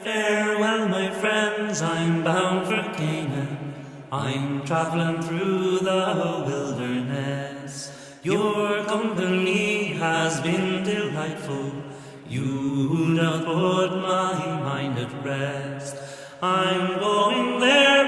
Farewell, my friends, I'm bound for Canaan. I'm traveling through the wilderness. Your company has been delightful. You have put my mind at rest. I'm going there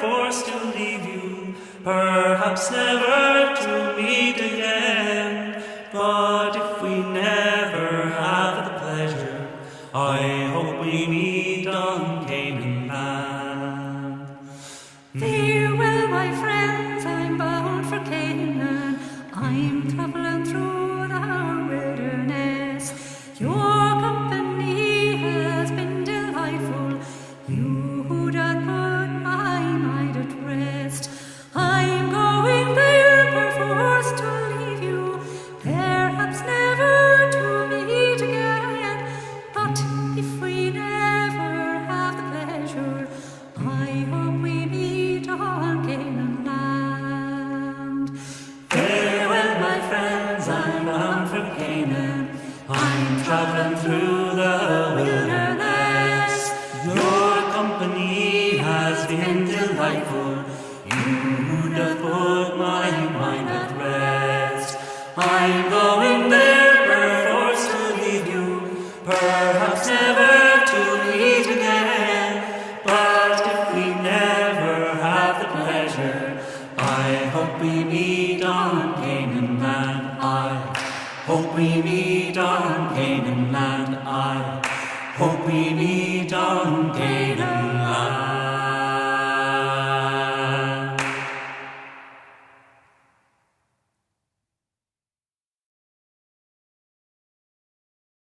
perforce to leave you, perhaps never to meet again. But if we never have the pleasure, I hope we meet on Canaan land. Farewell, my friends, I'm bound for Canaan. I'm traveling through the wilderness. Your company has been delightful. You have put my mind at rest. I'm going there perforce to leave you, perhaps never to meet again. But if we never have the pleasure, I hope we meet on Canaan land. Farewell, my friends, I'm bound for Canaan. I'm traveling through the wilderness. Your company has been delightful. You have put my mind at rest. I'm going there perforce to leave you, perhaps never to meet again. But if we never have the pleasure, I hope we meet on Canaan land. I hope we meet on Canaan land. I hope we meet